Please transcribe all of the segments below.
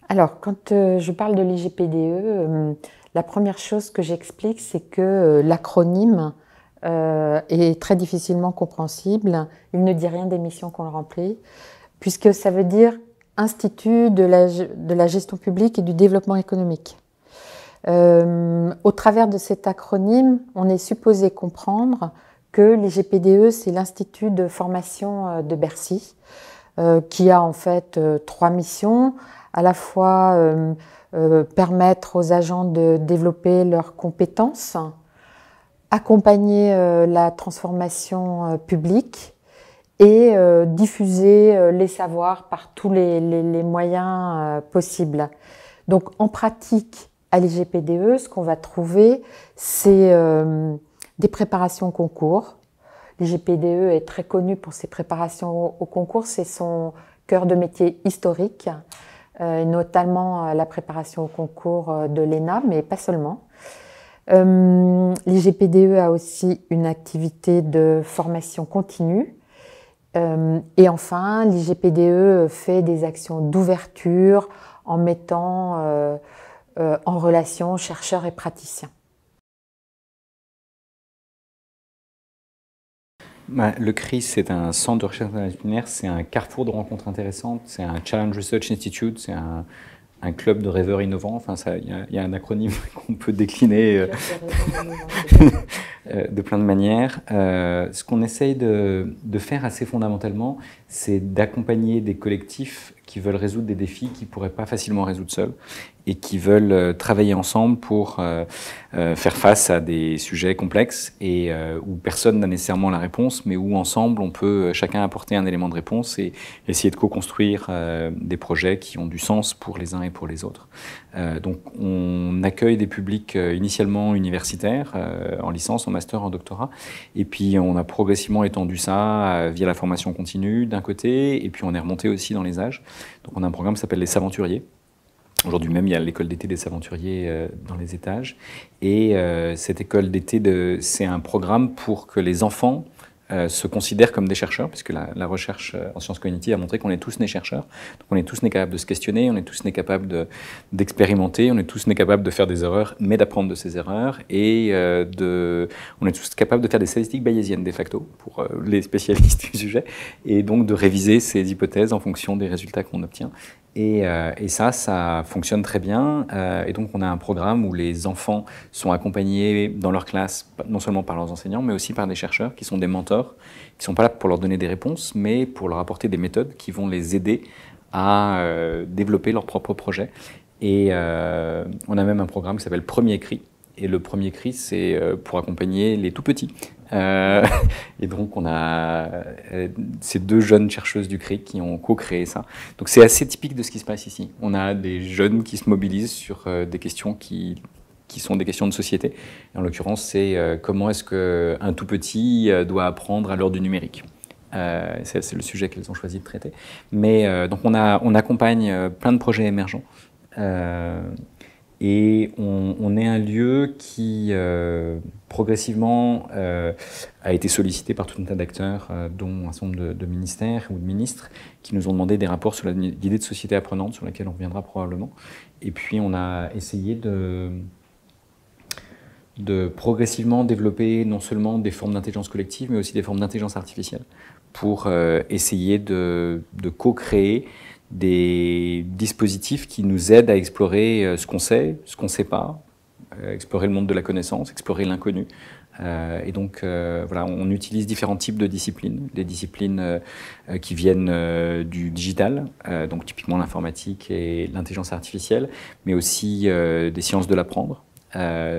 Alors, quand je parle de l'IGPDE, la première chose que j'explique, c'est que l'acronyme est très difficilement compréhensible. Il ne dit rien des missions qu'on le remplit, puisque ça veut dire Institut de la gestion publique et du développement économique. Au travers de cet acronyme, on est supposé comprendre que l'IGPDE, c'est l'Institut de formation de Bercy, qui a en fait trois missions, à la fois permettre aux agents de développer leurs compétences, accompagner la transformation publique et diffuser les savoirs par tous les moyens possibles. Donc en pratique, à l'IGPDE, ce qu'on va trouver, c'est des préparations au concours. L'IGPDE est très connu pour ses préparations au concours, c'est son cœur de métier historique, notamment la préparation au concours de l'ENA, mais pas seulement. L'IGPDE a aussi une activité de formation continue. Et enfin, l'IGPDE fait des actions d'ouverture en mettant en relation chercheurs et praticiens. Le CRIS, c'est un centre de recherche interdisciplinaire, c'est un carrefour de rencontres intéressantes, c'est un Challenge Research Institute, c'est un club de rêveurs innovants. Enfin, il y a un acronyme qu'on peut décliner de plein de manières. Ce qu'on essaye de faire assez fondamentalement, c'est d'accompagner des collectifs qui veulent résoudre des défis qu'ils ne pourraient pas facilement résoudre seuls et qui veulent travailler ensemble pour faire face à des sujets complexes et où personne n'a nécessairement la réponse, mais où ensemble on peut chacun apporter un élément de réponse et essayer de co-construire des projets qui ont du sens pour les uns et pour les autres. Donc on accueille des publics initialement universitaires, en licence, en master, en doctorat, et puis on a progressivement étendu ça via la formation continue d'un côté, et puis on est remonté aussi dans les âges. Donc on a un programme qui s'appelle les Saventuriers. Aujourd'hui même, il y a l'école d'été des Saventuriers dans les étages. Et cette école d'été, c'est un programme pour que les enfants se considèrent comme des chercheurs, puisque la recherche en sciences cognitives a montré qu'on est tous nés chercheurs. Donc on est tous nés capables de se questionner, on est tous nés capables d'expérimenter, on est tous nés capables de faire des erreurs, mais d'apprendre de ces erreurs. Et on est tous capables de faire des statistiques bayésiennes, de facto, pour les spécialistes du sujet, et donc de réviser ces hypothèses en fonction des résultats qu'on obtient. Et ça fonctionne très bien. Et donc, on a un programme où les enfants sont accompagnés dans leur classe, non seulement par leurs enseignants, mais aussi par des chercheurs qui sont des mentors, qui ne sont pas là pour leur donner des réponses, mais pour leur apporter des méthodes qui vont les aider à développer leurs propres projets. Et on a même un programme qui s'appelle Premier Cri. Et le Premier Cri, c'est pour accompagner les tout-petits. Et donc on a ces deux jeunes chercheuses du CRIC qui ont co-créé ça. Donc c'est assez typique de ce qui se passe ici. On a des jeunes qui se mobilisent sur des questions qui sont des questions de société. Et en l'occurrence, c'est comment est-ce qu'un tout petit doit apprendre à l'heure du numérique. C'est le sujet qu'elles ont choisi de traiter. Mais donc on accompagne plein de projets émergents. Et on est un lieu qui, progressivement, a été sollicité par tout un tas d'acteurs, dont un certain nombre de ministères ou de ministres, qui nous ont demandé des rapports sur l'idée de société apprenante, sur laquelle on reviendra probablement. Et puis on a essayé de progressivement développer non seulement des formes d'intelligence collective, mais aussi des formes d'intelligence artificielle, pour essayer de co-créer des dispositifs qui nous aident à explorer ce qu'on sait, ce qu'on ne sait pas, explorer le monde de la connaissance, explorer l'inconnu. Et donc, voilà, on utilise différents types de disciplines. Des disciplines qui viennent du digital, donc typiquement l'informatique et l'intelligence artificielle, mais aussi des sciences de l'apprendre,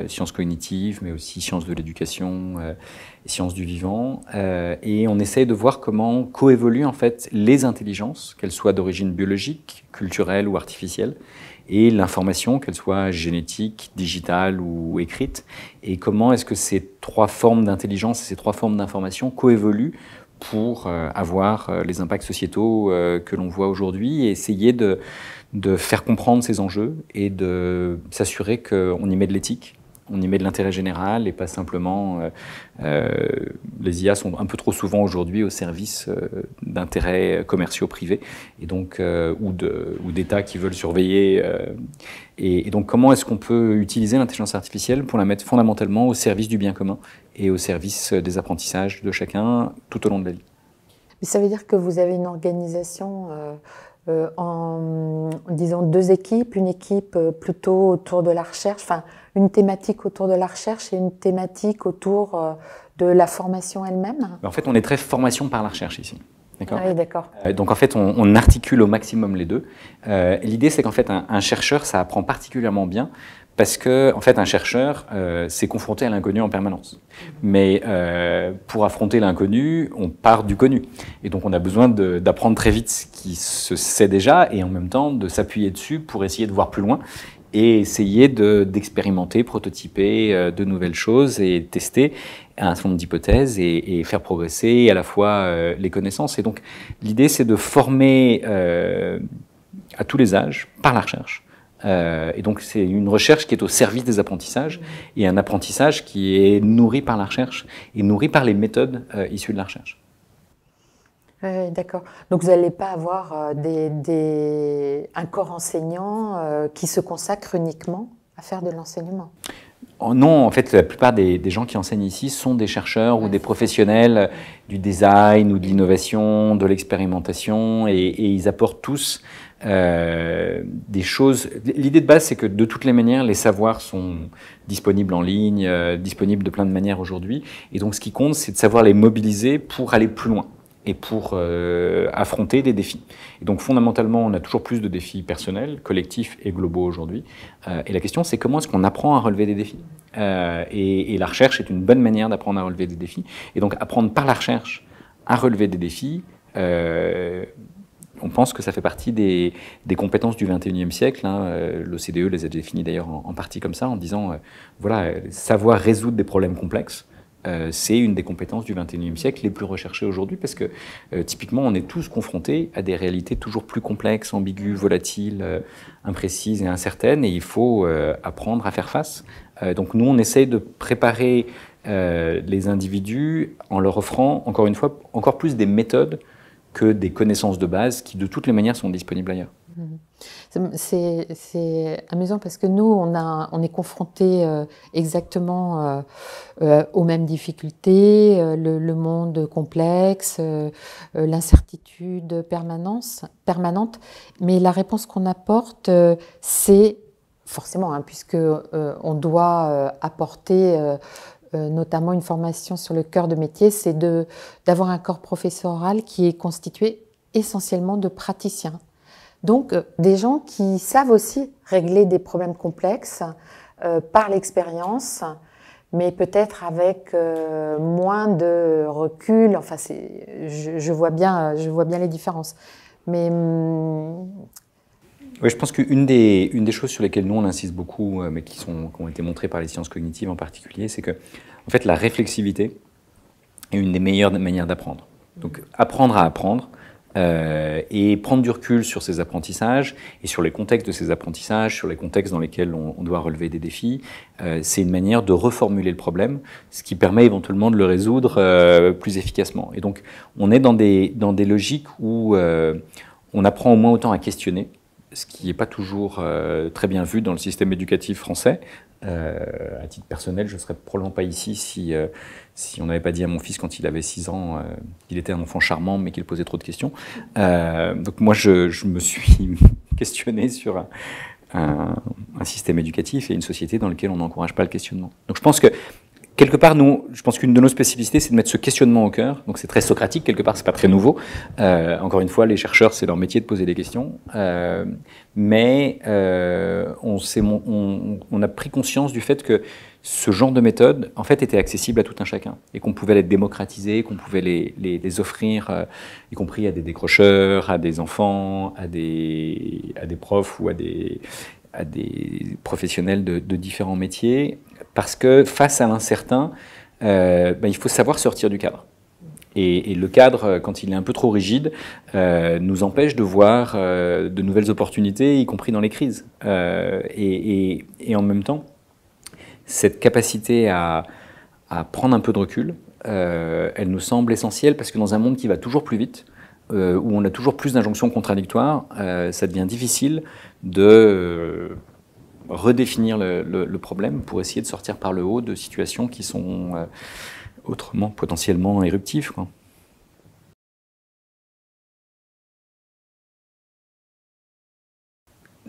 sciences cognitives, mais aussi sciences de l'éducation, sciences du vivant. Et on essaye de voir comment coévoluent en fait les intelligences, qu'elles soient d'origine biologique, culturelle ou artificielle, et l'information, qu'elle soit génétique, digitale ou écrite, et comment est-ce que ces trois formes d'intelligence et ces trois formes d'information coévoluent pour avoir les impacts sociétaux que l'on voit aujourd'hui et essayer de faire comprendre ces enjeux et de s'assurer qu'on y met de l'éthique on y met de l'intérêt général et pas simplement... les IA sont un peu trop souvent aujourd'hui au service d'intérêts commerciaux privés et donc, ou d'États qui veulent surveiller. Et donc comment est-ce qu'on peut utiliser l'intelligence artificielle pour la mettre fondamentalement au service du bien commun et au service des apprentissages de chacun tout au long de la vie. Mais ça veut dire que vous avez une organisation en disons 2 équipes, une équipe plutôt autour de la recherche, enfin une thématique autour de la recherche et une thématique autour de la formation elle-même? En fait, on est très formation par la recherche ici. D'accord. Oui, d'accord. Donc en fait, on articule au maximum les deux. L'idée, c'est qu'en fait, un chercheur, ça apprend particulièrement bien parce que, en fait, un chercheur s'est confronté à l'inconnu en permanence. Mais pour affronter l'inconnu, on part du connu. Et donc, on a besoin d'apprendre très vite ce qui se sait déjà et en même temps de s'appuyer dessus pour essayer de voir plus loin et essayer d'expérimenter, prototyper de nouvelles choses et tester un certain nombre d'hypothèses et faire progresser à la fois les connaissances. Et donc, l'idée, c'est de former à tous les âges par la recherche. Et donc, c'est une recherche qui est au service des apprentissages et un apprentissage qui est nourri par la recherche et nourri par les méthodes issues de la recherche. D'accord. Donc vous n'allez pas avoir un corps enseignant qui se consacre uniquement à faire de l'enseignement? Non, en fait, la plupart des gens qui enseignent ici sont des chercheurs ou des professionnels du design ou de l'innovation, de l'expérimentation, et ils apportent tous des choses. L'idée de base, c'est que de toutes les manières, les savoirs sont disponibles en ligne, disponibles de plein de manières aujourd'hui, et donc ce qui compte, c'est de savoir les mobiliser pour aller plus loin et pour affronter des défis. Et donc fondamentalement, on a toujours plus de défis personnels, collectifs et globaux aujourd'hui. Et la question, c'est comment est-ce qu'on apprend à relever des défis et la recherche est une bonne manière d'apprendre à relever des défis. Et donc apprendre par la recherche à relever des défis, on pense que ça fait partie des compétences du XXIe siècle. L'OCDE les a définies d'ailleurs en partie comme ça, en disant, voilà, savoir résoudre des problèmes complexes, c'est une des compétences du XXIe siècle les plus recherchées aujourd'hui parce que typiquement on est tous confrontés à des réalités toujours plus complexes, ambiguës, volatiles, imprécises et incertaines et il faut apprendre à faire face. Donc nous on essaye de préparer les individus en leur offrant encore une fois encore plus des méthodes que des connaissances de base qui de toutes les manières sont disponibles ailleurs. C'est amusant parce que nous, on est confrontés exactement aux mêmes difficultés, le monde complexe, l'incertitude permanente, mais la réponse qu'on apporte, c'est forcément, puisque on doit apporter notamment une formation sur le cœur de métier, c'est d'avoir un corps professoral qui est constitué essentiellement de praticiens. Donc, des gens qui savent aussi régler des problèmes complexes par l'expérience, mais peut-être avec moins de recul. Enfin, je vois bien les différences. Mais oui, je pense qu'une des choses sur lesquelles nous on insiste beaucoup, mais qui ont été montrées par les sciences cognitives en particulier, c'est que en fait la réflexivité est une des meilleures manières d'apprendre. Donc, apprendre à apprendre. Et prendre du recul sur ces apprentissages et sur les contextes de ces apprentissages, sur les contextes dans lesquels on doit relever des défis, c'est une manière de reformuler le problème, ce qui permet éventuellement de le résoudre plus efficacement. Et donc, on est dans des logiques où on apprend au moins autant à questionner, ce qui n'est pas toujours très bien vu dans le système éducatif français. À titre personnel, je ne serais probablement pas ici si on n'avait pas dit à mon fils quand il avait 6 ans qu'il était un enfant charmant mais qu'il posait trop de questions. Donc moi, je me suis questionné sur un système éducatif et une société dans laquelle on n'encourage pas le questionnement. Donc je pense que quelque part, je pense qu'une de nos spécificités, c'est de mettre ce questionnement au cœur. Donc c'est très socratique, quelque part, c'est pas très nouveau. Encore une fois, les chercheurs, c'est leur métier de poser des questions. Mais on a pris conscience du fait que ce genre de méthode, en fait, était accessible à tout un chacun. Et qu'on pouvait les démocratiser, qu'on pouvait les offrir, y compris à des décrocheurs, à des enfants, à des profs ou à des professionnels de différents métiers. Parce que face à l'incertain, il faut savoir sortir du cadre. Et le cadre, quand il est un peu trop rigide, nous empêche de voir de nouvelles opportunités, y compris dans les crises. Et en même temps, Cette capacité à prendre un peu de recul, elle nous semble essentielle parce que dans un monde qui va toujours plus vite, où on a toujours plus d'injonctions contradictoires, ça devient difficile de redéfinir le problème pour essayer de sortir par le haut de situations qui sont autrement potentiellement éruptives, quoi.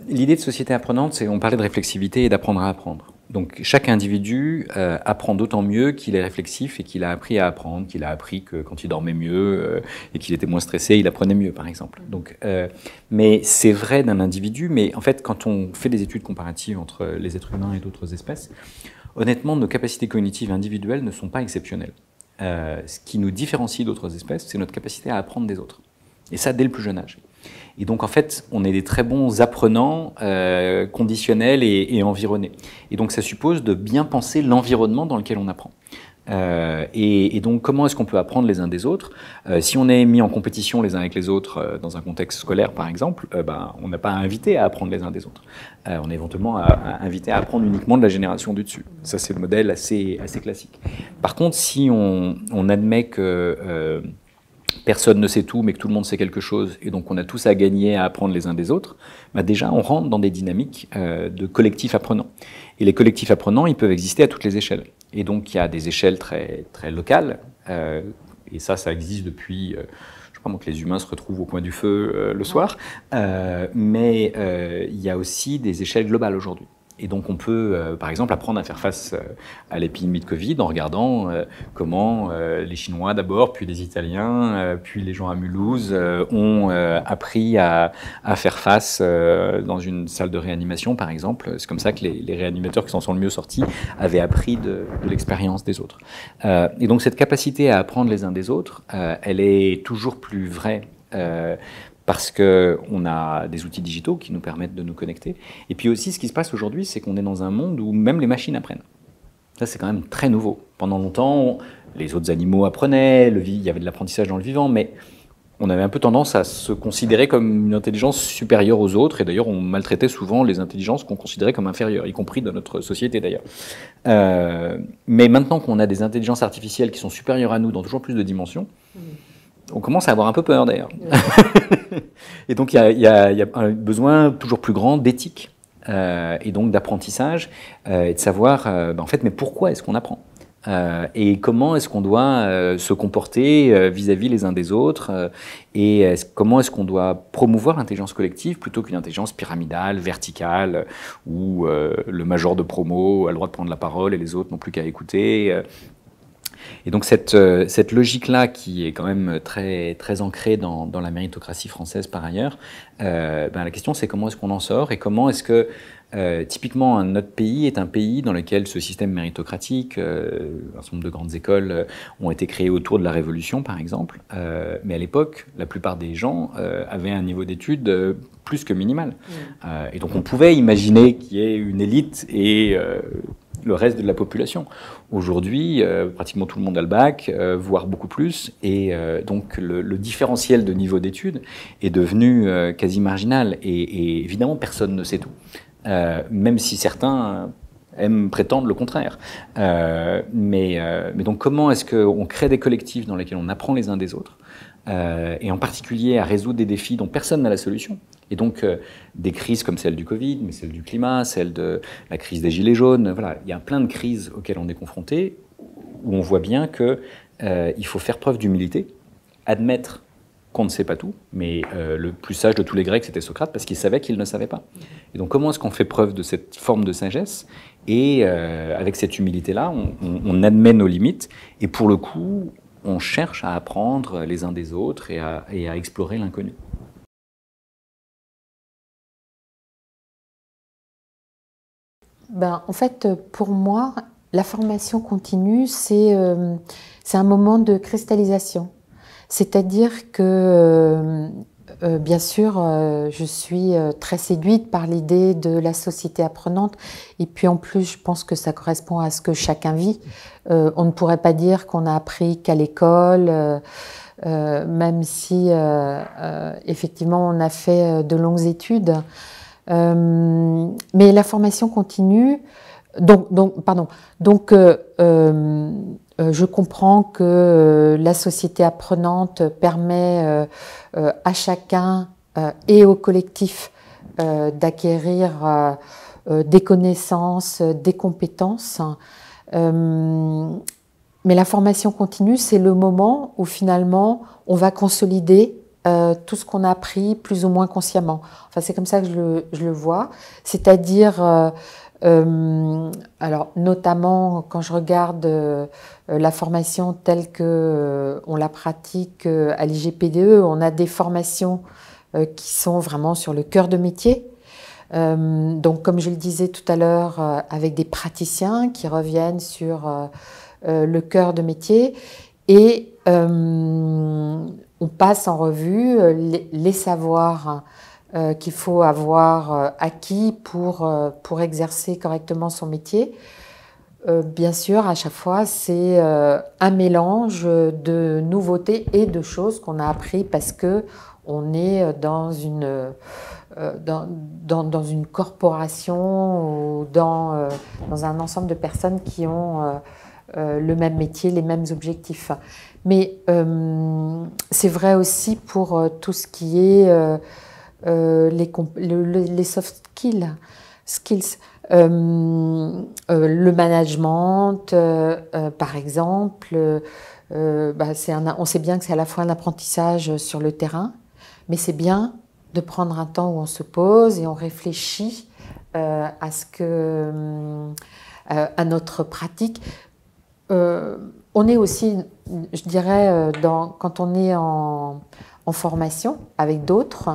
L'idée de société apprenante, c'est on parlait de réflexivité et d'apprendre à apprendre. Donc chaque individu apprend d'autant mieux qu'il est réflexif et qu'il a appris à apprendre, qu'il a appris que quand il dormait mieux et qu'il était moins stressé, il apprenait mieux, par exemple. Donc, mais c'est vrai d'un individu, mais en fait, quand on fait des études comparatives entre les êtres humains et d'autres espèces, honnêtement, nos capacités cognitives individuelles ne sont pas exceptionnelles. Ce qui nous différencie d'autres espèces, c'est notre capacité à apprendre des autres. Et ça, dès le plus jeune âge. Et donc, en fait, on est des très bons apprenants, conditionnels et environnés. Et donc, ça suppose de bien penser l'environnement dans lequel on apprend. Et donc, comment est-ce qu'on peut apprendre les uns des autres? Si on est mis en compétition les uns avec les autres dans un contexte scolaire, par exemple, on n'a pas invité à apprendre les uns des autres. On est éventuellement invité à apprendre uniquement de la génération du dessus. Ça, c'est le modèle assez classique. Par contre, si on admet que personne ne sait tout, mais que tout le monde sait quelque chose, et donc on a tous à gagner à apprendre les uns des autres, déjà on rentre dans des dynamiques de collectifs apprenants. Et les collectifs apprenants, ils peuvent exister à toutes les échelles. Et donc il y a des échelles très, très locales, et ça existe depuis, je crois que les humains se retrouvent au coin du feu le soir, mais il y a aussi des échelles globales aujourd'hui. Et donc on peut, par exemple, apprendre à faire face à l'épidémie de Covid en regardant comment les Chinois d'abord, puis les Italiens, puis les gens à Mulhouse ont appris à faire face dans une salle de réanimation, par exemple. C'est comme ça que les réanimateurs qui s'en sont le mieux sortis avaient appris de l'expérience des autres. Et donc cette capacité à apprendre les uns des autres, elle est toujours plus vraie parce qu'on a des outils digitaux qui nous permettent de nous connecter. Et puis aussi, ce qui se passe aujourd'hui, c'est qu'on est dans un monde où même les machines apprennent. Ça, c'est quand même très nouveau. Pendant longtemps, les autres animaux apprenaient, il y avait de l'apprentissage dans le vivant, mais on avait un peu tendance à se considérer comme une intelligence supérieure aux autres, et d'ailleurs, on maltraitait souvent les intelligences qu'on considérait comme inférieures, y compris dans notre société d'ailleurs. Mais maintenant qu'on a des intelligences artificielles qui sont supérieures à nous dans toujours plus de dimensions, on commence à avoir un peu peur d'ailleurs. Et donc il y a un besoin toujours plus grand d'éthique et donc d'apprentissage et de savoir en fait mais pourquoi est-ce qu'on apprend et comment est-ce qu'on doit se comporter vis-à-vis les uns des autres et comment est-ce qu'on doit promouvoir l'intelligence collective plutôt qu'une intelligence pyramidale, verticale où le major de promo a le droit de prendre la parole et les autres n'ont plus qu'à écouter. Et donc cette logique-là, qui est quand même très, très ancrée dans la méritocratie française par ailleurs, la question c'est comment est-ce qu'on en sort et comment est-ce que typiquement notre pays est un pays dans lequel ce système méritocratique, un certain nombre de grandes écoles ont été créées autour de la Révolution par exemple, mais à l'époque la plupart des gens avaient un niveau d'études plus que minimal. Et donc on pouvait imaginer qu'il y ait une élite et le reste de la population. Aujourd'hui, pratiquement tout le monde a le bac, voire beaucoup plus, et donc le différentiel de niveau d'études est devenu quasi marginal, et évidemment personne ne sait tout, même si certains aiment prétendre le contraire. Mais donc comment est-ce qu'on crée des collectifs dans lesquels on apprend les uns des autres, et en particulier à résoudre des défis dont personne n'a la solution. Et donc, des crises comme celle du Covid, mais celle du climat, celle de la crise des Gilets jaunes, voilà, il y a plein de crises auxquelles on est confronté, où on voit bien qu'il faut faire preuve d'humilité, admettre qu'on ne sait pas tout, mais le plus sage de tous les Grecs, c'était Socrate, parce qu'il savait qu'il ne savait pas. Et donc, comment est-ce qu'on fait preuve de cette forme de sagesse? Et avec cette humilité-là, on admet nos limites, et pour le coup, on cherche à apprendre les uns des autres et à explorer l'inconnu. En fait, pour moi, la formation continue, c'est un moment de cristallisation. C'est-à-dire que, bien sûr, je suis très séduite par l'idée de la société apprenante. Et puis en plus, je pense que ça correspond à ce que chacun vit. On ne pourrait pas dire qu'on a appris qu'à l'école, même si effectivement on a fait de longues études. Mais la formation continue Pardon. Je comprends que la société apprenante permet à chacun et au collectif d'acquérir des connaissances, des compétences. Mais la formation continue, c'est le moment où finalement on va consolider tout ce qu'on a appris plus ou moins consciemment. Enfin, c'est comme ça que je le vois. C'est-à-dire, alors notamment quand je regarde la formation telle que on la pratique à l'IGPDE, on a des formations qui sont vraiment sur le cœur de métier. Donc, comme je le disais tout à l'heure, avec des praticiens qui reviennent sur le cœur de métier et on passe en revue les savoirs qu'il faut avoir acquis pour exercer correctement son métier. Bien sûr, à chaque fois, c'est un mélange de nouveautés et de choses qu'on a appris parce que on est dans une corporation ou dans un ensemble de personnes qui ont le même métier, les mêmes objectifs. Mais c'est vrai aussi pour tout ce qui est les soft skills. Le management, par exemple, on sait bien que c'est à la fois un apprentissage sur le terrain, mais c'est bien de prendre un temps où on se pose et on réfléchit à notre pratique. On est aussi, je dirais, quand on est en formation avec d'autres,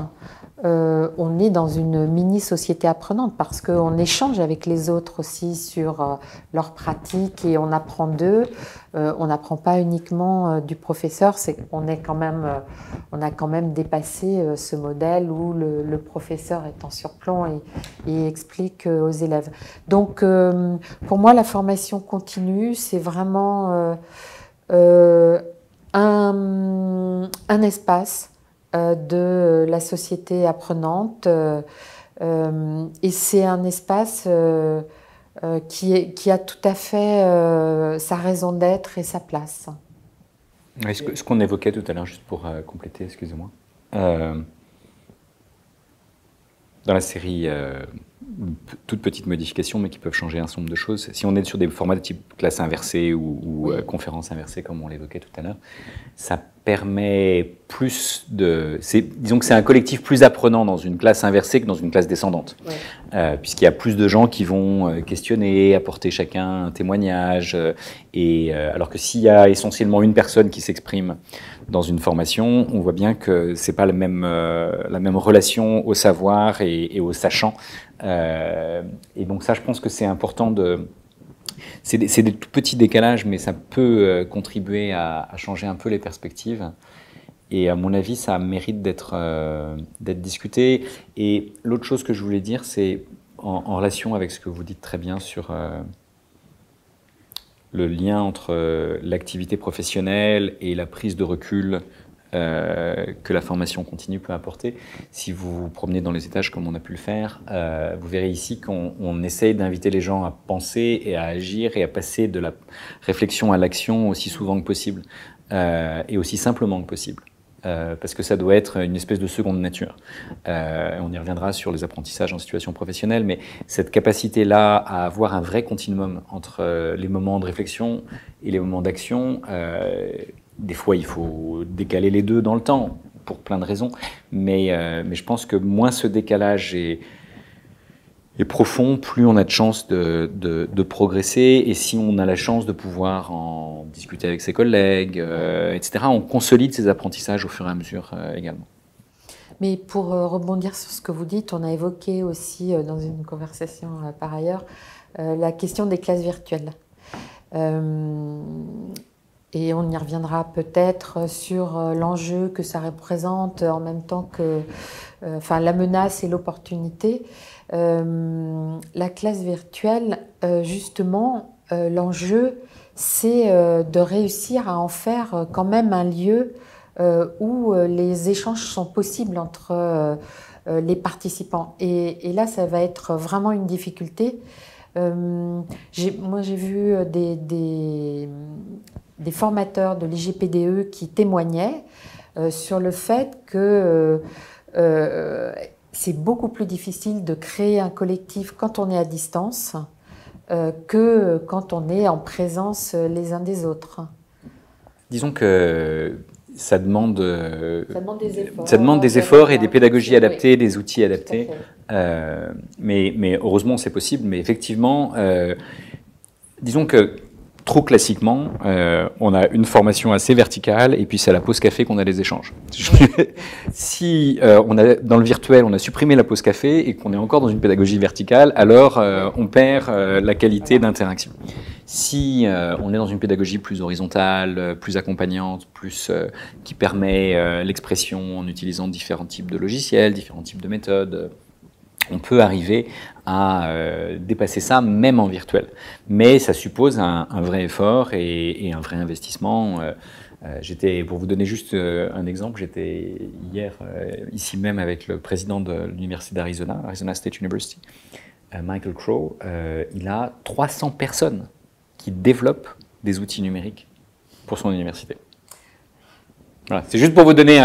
on est dans une mini-société apprenante parce qu'on échange avec les autres aussi sur leurs pratiques et on apprend d'eux. On n'apprend pas uniquement du professeur, on a quand même dépassé ce modèle où le professeur est en surplomb et explique aux élèves. Donc, pour moi, la formation continue, c'est vraiment un espace de la société apprenante et c'est un espace qui a tout à fait sa raison d'être et sa place. Oui, ce qu'on évoquait tout à l'heure, juste pour compléter, excusez-moi, dans la série, toutes petites modifications, mais qui peuvent changer un certain nombre de choses. Si on est sur des formats de type classe inversée ou conférence inversée, comme on l'évoquait tout à l'heure, ça permet plus de... Disons que c'est un collectif plus apprenant dans une classe inversée que dans une classe descendante, puisqu'il y a plus de gens qui vont questionner, apporter chacun un témoignage, alors que s'il y a essentiellement une personne qui s'exprime dans une formation, on voit bien que c'est pas la même relation au savoir et au sachant. Et donc ça, je pense que c'est important de... C'est des tout petits décalages, mais ça peut contribuer à changer un peu les perspectives. Et à mon avis, ça mérite d'être discuté. Et l'autre chose que je voulais dire, c'est en relation avec ce que vous dites très bien sur le lien entre l'activité professionnelle et la prise de recul que la formation continue peut apporter. Si vous vous promenez dans les étages comme on a pu le faire, vous verrez ici qu'on essaye d'inviter les gens à penser et à agir et à passer de la réflexion à l'action aussi souvent que possible et aussi simplement que possible. Parce que ça doit être une espèce de seconde nature. On y reviendra sur les apprentissages en situation professionnelle, mais cette capacité-là à avoir un vrai continuum entre les moments de réflexion et les moments d'action, des fois il faut décaler les deux dans le temps, pour plein de raisons, mais je pense que moins ce décalage est profond, plus on a de chances de progresser, et si on a la chance de pouvoir en discuter avec ses collègues, etc., on consolide ses apprentissages au fur et à mesure également. Mais pour rebondir sur ce que vous dites, on a évoqué aussi dans une conversation par ailleurs la question des classes virtuelles. Et on y reviendra peut-être sur l'enjeu que ça représente en même temps que la menace et l'opportunité. La classe virtuelle, justement, l'enjeu, c'est de réussir à en faire quand même un lieu où les échanges sont possibles entre les participants. Et là, ça va être vraiment une difficulté Moi, j'ai vu des formateurs de l'IGPDE qui témoignaient sur le fait que c'est beaucoup plus difficile de créer un collectif quand on est à distance que quand on est en présence les uns des autres. Disons que ça demande des efforts et des pédagogies adaptées, oui. des outils adaptés. Mais heureusement, c'est possible. Mais effectivement, disons que trop classiquement, on a une formation assez verticale et puis c'est à la pause café qu'on a les échanges. Si dans le virtuel, on a supprimé la pause café et qu'on est encore dans une pédagogie verticale, alors on perd la qualité d'interaction. Si on est dans une pédagogie plus horizontale, plus accompagnante, qui permet l'expression en utilisant différents types de logiciels, différents types de méthodes, on peut arriver à dépasser ça même en virtuel. Mais ça suppose un vrai effort et un vrai investissement. Pour vous donner juste un exemple, j'étais hier ici même avec le président de l'université d'Arizona, Arizona State University, Michael Crow. Il a 300 personnes qui développent des outils numériques pour son université. Voilà. C'est juste pour vous donner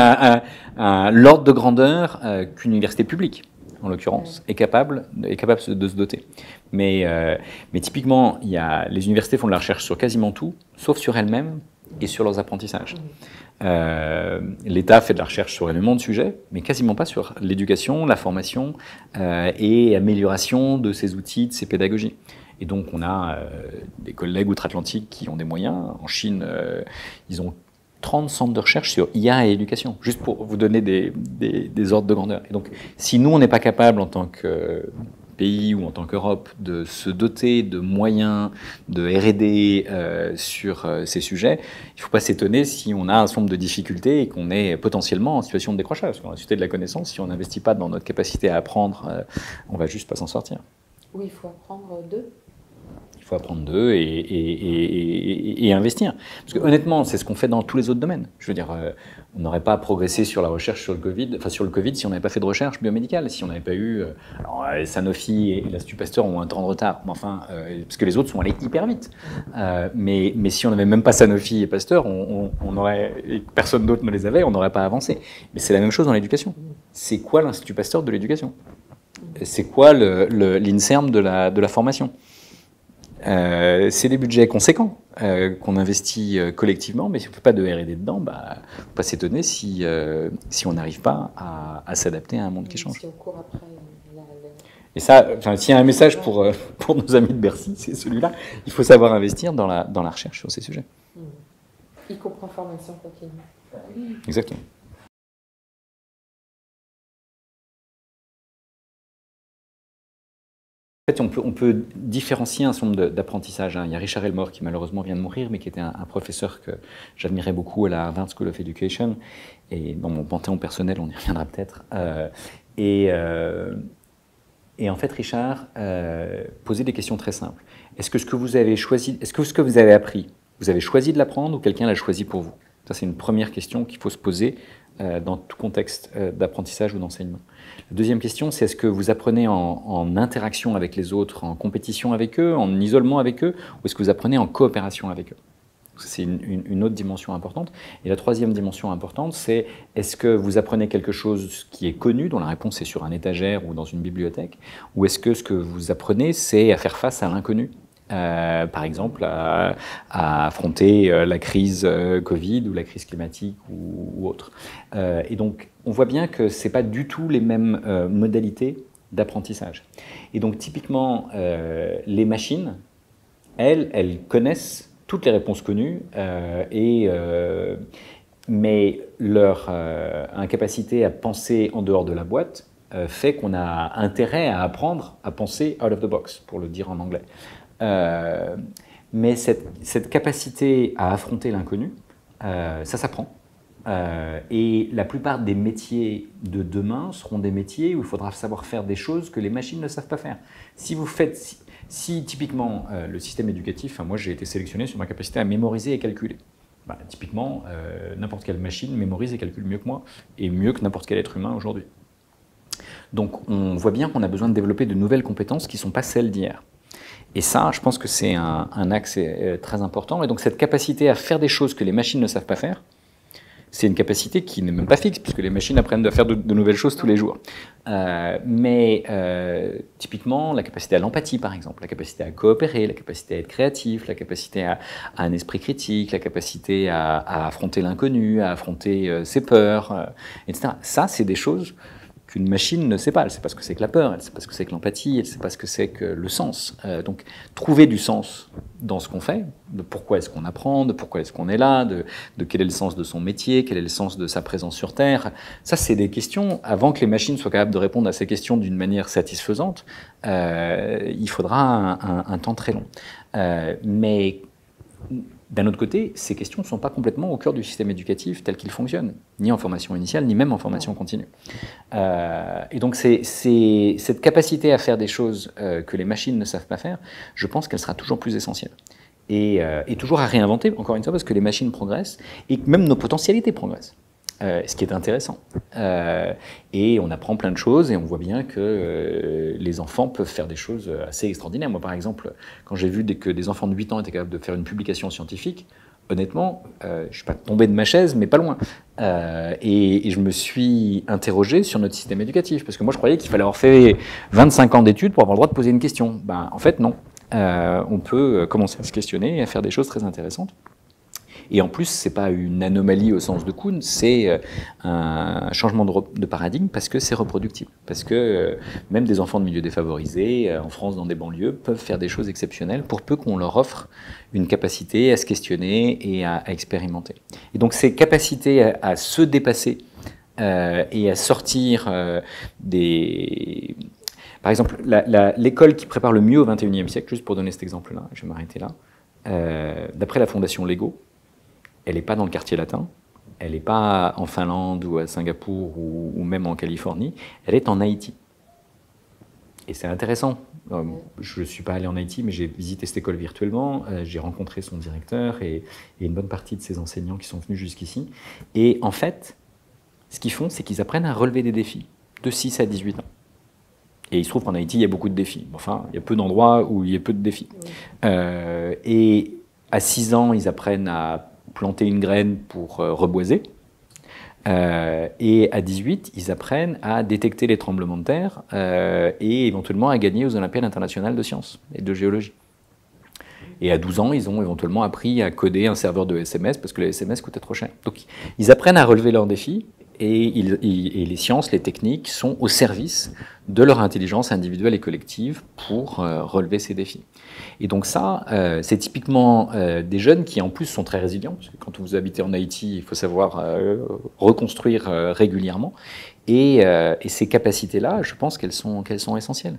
l'ordre de grandeur qu'une université publique, en l'occurrence, est capable de se doter. Mais typiquement, les universités font de la recherche sur quasiment tout, sauf sur elles-mêmes et sur leurs apprentissages. L'État fait de la recherche sur énormément de sujets, mais quasiment pas sur l'éducation, la formation et amélioration de ces outils, de ces pédagogies. Et donc, on a des collègues outre-Atlantique qui ont des moyens. En Chine, ils ont 30 centres de recherche sur IA et éducation, juste pour vous donner des ordres de grandeur. Et donc, si nous, on n'est pas capable, en tant que pays ou en tant qu'Europe, de se doter de moyens de R&D sur ces sujets, il ne faut pas s'étonner si on a un certain nombre de difficultés et qu'on est potentiellement en situation de décrochage. Parce qu'on a la société de la connaissance, si on n'investit pas dans notre capacité à apprendre, on ne va juste pas s'en sortir. Oui, il faut apprendre d'eux. Il faut apprendre d'eux et investir. Parce que honnêtement, c'est ce qu'on fait dans tous les autres domaines. Je veux dire, on n'aurait pas progressé sur la recherche sur le Covid, si on n'avait pas fait de recherche biomédicale, si on n'avait pas eu... Sanofi et l'Institut Pasteur ont un temps de retard, parce que les autres sont allés hyper vite. Mais si on n'avait même pas Sanofi et Pasteur, et personne d'autre ne les avait, on n'aurait pas avancé. Mais c'est la même chose dans l'éducation. C'est quoi l'Institut Pasteur de l'éducation ? C'est quoi l'INSERM de la formation ? C'est des budgets conséquents qu'on investit collectivement, mais si on ne fait pas de R&D dedans, il ne faut pas s'étonner si on n'arrive pas à s'adapter à un monde qui change. Et ça, s'il y a un message pour nos amis de Bercy, c'est celui-là. Il faut savoir investir dans la recherche sur ces sujets. Y comprend formation continue. Exactement. En fait, on peut différencier un certain nombre d'apprentissages. Il y a Richard Elmore qui malheureusement vient de mourir, mais qui était un professeur que j'admirais beaucoup à la Harvard School of Education. Et dans mon panthéon personnel, on y reviendra peut-être. Et en fait, Richard posait des questions très simples. Est-ce que ce que vous avez choisi, est-ce que ce que vous avez appris, vous avez choisi de l'apprendre ou quelqu'un l'a choisi pour vous? Ça, c'est une première question qu'il faut se poser dans tout contexte d'apprentissage ou d'enseignement. La deuxième question, c'est est-ce que vous apprenez en interaction avec les autres, en compétition avec eux, en isolement avec eux, ou est-ce que vous apprenez en coopération avec eux? C'est une autre dimension importante. Et la troisième dimension importante, c'est est-ce que vous apprenez quelque chose qui est connu, dont la réponse est sur un étagère ou dans une bibliothèque, ou est-ce que ce que vous apprenez, c'est à faire face à l'inconnu? Par exemple, à affronter la crise Covid ou la crise climatique ou autre. Et donc, on voit bien que ce n'est pas du tout les mêmes modalités d'apprentissage. Et donc, typiquement, les machines, elles connaissent toutes les réponses connues, mais leur incapacité à penser en dehors de la boîte fait qu'on a intérêt à apprendre à penser out of the box, pour le dire en anglais. Mais cette capacité à affronter l'inconnu, ça s'apprend. Et la plupart des métiers de demain seront des métiers où il faudra savoir faire des choses que les machines ne savent pas faire. Si typiquement le système éducatif, moi j'ai été sélectionné sur ma capacité à mémoriser et calculer. Typiquement, n'importe quelle machine mémorise et calcule mieux que moi, et mieux que n'importe quel être humain aujourd'hui. Donc on voit bien qu'on a besoin de développer de nouvelles compétences qui ne sont pas celles d'hier. Et ça, je pense que c'est un axe très important. Et donc cette capacité à faire des choses que les machines ne savent pas faire, c'est une capacité qui n'est même pas fixe, puisque les machines apprennent à faire de nouvelles choses tous les jours. Typiquement, la capacité à l'empathie, par exemple, la capacité à coopérer, la capacité à être créatif, la capacité à un esprit critique, la capacité à affronter l'inconnu, à affronter ses peurs, etc. Ça, c'est des choses qu'une machine ne sait pas. Elle ne sait pas ce que c'est que la peur, elle ne sait pas ce que c'est que l'empathie, elle ne sait pas ce que c'est que le sens. Donc, trouver du sens dans ce qu'on fait, de pourquoi est-ce qu'on apprend, de pourquoi est-ce qu'on est là, de quel est le sens de son métier, quel est le sens de sa présence sur Terre. Ça, c'est des questions, avant que les machines soient capables de répondre à ces questions d'une manière satisfaisante, il faudra un temps très long. Mais d'un autre côté, ces questions ne sont pas complètement au cœur du système éducatif tel qu'il fonctionne, ni en formation initiale, ni même en formation continue. Et donc c'est cette capacité à faire des choses que les machines ne savent pas faire, je pense qu'elle sera toujours plus essentielle. Et toujours à réinventer, encore une fois, parce que les machines progressent, et même nos potentialités progressent. Ce qui est intéressant. Et on apprend plein de choses et on voit bien que les enfants peuvent faire des choses assez extraordinaires. Moi, par exemple, quand j'ai vu que des enfants de 8 ans étaient capables de faire une publication scientifique, honnêtement, je ne suis pas tombé de ma chaise, mais pas loin. Et je me suis interrogé sur notre système éducatif, parce que moi, je croyais qu'il fallait avoir fait 25 ans d'études pour avoir le droit de poser une question. Ben, en fait, non. On peut commencer à se questionner et à faire des choses très intéressantes. Et en plus, ce n'est pas une anomalie au sens de Kuhn, c'est un changement de paradigme parce que c'est reproductible. Parce que même des enfants de milieux défavorisés, en France, dans des banlieues, peuvent faire des choses exceptionnelles pour peu qu'on leur offre une capacité à se questionner et à expérimenter. Et donc ces capacités à se dépasser et à sortir des... Par exemple, l'école qui prépare le mieux au XXIe siècle, juste pour donner cet exemple-là, je vais m'arrêter là, d'après la Fondation Lego, elle n'est pas dans le quartier latin, elle n'est pas en Finlande ou à Singapour ou même en Californie, elle est en Haïti. Et c'est intéressant. Je ne suis pas allé en Haïti, mais j'ai visité cette école virtuellement, j'ai rencontré son directeur et une bonne partie de ses enseignants qui sont venus jusqu'ici. Et en fait, ce qu'ils font, c'est qu'ils apprennent à relever des défis de 6 à 18 ans. Et il se trouve qu'en Haïti, il y a beaucoup de défis. Enfin, il y a peu d'endroits où il y a peu de défis. Et à 6 ans, ils apprennent à planter une graine pour reboiser. Et à 18, ils apprennent à détecter les tremblements de terre et éventuellement à gagner aux Olympiades internationales de sciences et de géologie. Et à 12 ans, ils ont éventuellement appris à coder un serveur de SMS parce que les SMS coûtaient trop cher. Donc, ils apprennent à relever leurs défis et les sciences, les techniques sont au service de leur intelligence individuelle et collective pour relever ces défis. Et donc ça, c'est typiquement des jeunes qui en plus sont très résilients, parce que quand vous habitez en Haïti, il faut savoir reconstruire régulièrement. Et ces capacités-là, je pense qu'elles sont essentielles.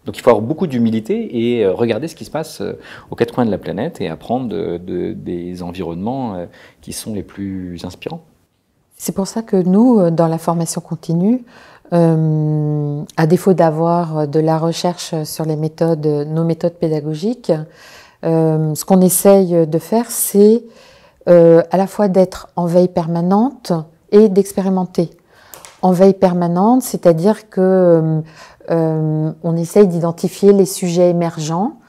Donc il faut avoir beaucoup d'humilité et regarder ce qui se passe aux quatre coins de la planète et apprendre des environnements qui sont les plus inspirants. C'est pour ça que nous, dans la formation continue, à défaut d'avoir de la recherche sur les méthodes, nos méthodes pédagogiques, ce qu'on essaye de faire, c'est à la fois d'être en veille permanente et d'expérimenter. En veille permanente, c'est-à-dire que on essaye d'identifier les sujets émergents.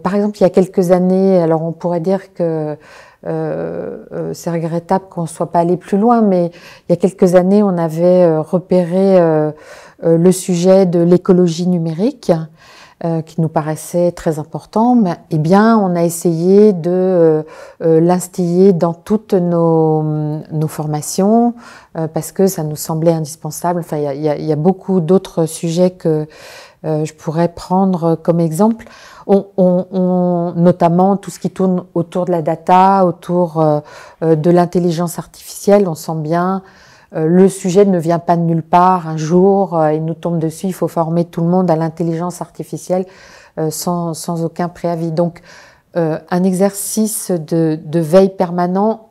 Par exemple, il y a quelques années, alors on pourrait dire que c'est regrettable qu'on ne soit pas allé plus loin, mais il y a quelques années, on avait repéré le sujet de l'écologie numérique, qui nous paraissait très important. Eh bien, on a essayé de l'instiller dans toutes nos formations, parce que ça nous semblait indispensable. Enfin, il y a beaucoup d'autres sujets que je pourrais prendre comme exemple. Notamment tout ce qui tourne autour de la data, autour de l'intelligence artificielle, on sent bien le sujet ne vient pas de nulle part. Un jour, il nous tombe dessus, il faut former tout le monde à l'intelligence artificielle sans aucun préavis. Donc, un exercice de veille permanent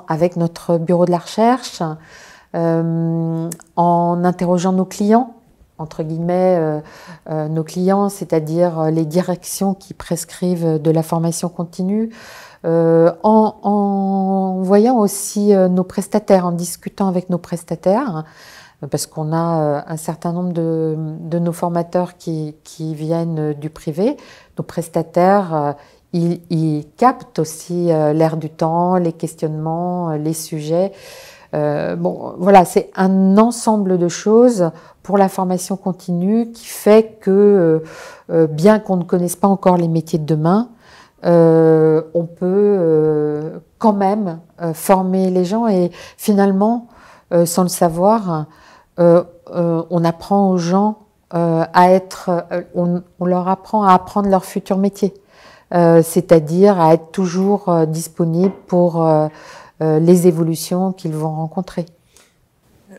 avec notre bureau de la recherche, en interrogeant nos clients, entre guillemets, nos clients, c'est-à-dire les directions qui prescrivent de la formation continue, en voyant aussi nos prestataires, en discutant avec nos prestataires, parce qu'on a un certain nombre de nos formateurs qui viennent du privé. Nos prestataires, ils captent aussi l'air du temps, les questionnements, les sujets. Bon, voilà, c'est un ensemble de choses pour la formation continue qui fait que, bien qu'on ne connaisse pas encore les métiers de demain, on peut quand même former les gens et finalement, sans le savoir, on apprend aux gens à être, on leur apprend à apprendre leur futur métier, c'est-à-dire à être toujours disponible pour les évolutions qu'ils vont rencontrer.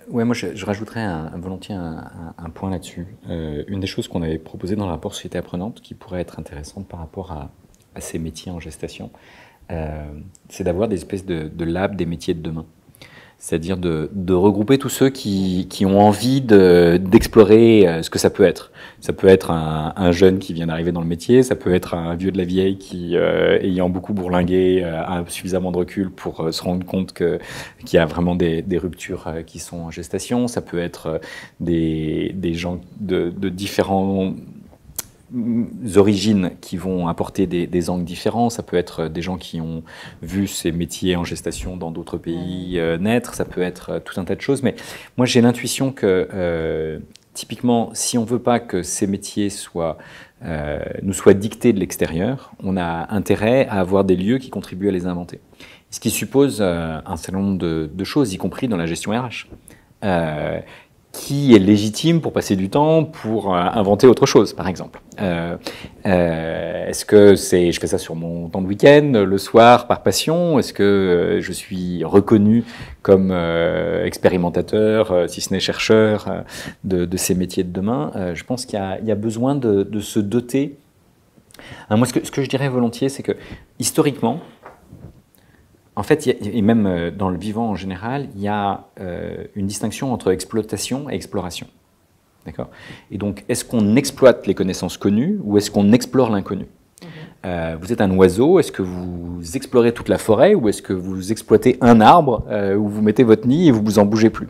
Ouais, moi je rajouterais volontiers un point là-dessus. Une des choses qu'on avait proposées dans le rapport Société apprenante qui pourrait être intéressante par rapport à ces métiers en gestation, c'est d'avoir des espèces de labs des métiers de demain. C'est-à-dire de regrouper tous ceux qui ont envie d'explorer ce que ça peut être. Ça peut être un jeune qui vient d'arriver dans le métier, ça peut être un vieux de la vieille qui, ayant beaucoup bourlingué, a suffisamment de recul pour se rendre compte qu'il y a vraiment des ruptures qui sont en gestation. Ça peut être des gens de différents origines qui vont apporter des angles différents. Ça peut être des gens qui ont vu ces métiers en gestation dans d'autres pays naître. Ça peut être tout un tas de choses. Mais moi, j'ai l'intuition que, typiquement, si on ne veut pas que ces métiers nous soient dictés de l'extérieur, on a intérêt à avoir des lieux qui contribuent à les inventer. Ce qui suppose un certain nombre de choses, y compris dans la gestion RH. Qui est légitime pour passer du temps pour inventer autre chose, par exemple. Est-ce que je fais ça sur mon temps de week-end, le soir, par passion? Est-ce que je suis reconnu comme expérimentateur, si ce n'est chercheur, de ces métiers de demain? Je pense qu'il y a besoin de se doter. Moi, ce que je dirais volontiers, c'est que, historiquement, en fait, et même dans le vivant en général, il y a une distinction entre exploitation et exploration. D'accord ? Et donc, est-ce qu'on exploite les connaissances connues ou est-ce qu'on explore l'inconnu ? Vous êtes un oiseau, est-ce que vous explorez toute la forêt ou est-ce que vous exploitez un arbre où vous mettez votre nid et vous vous en bougez plus ?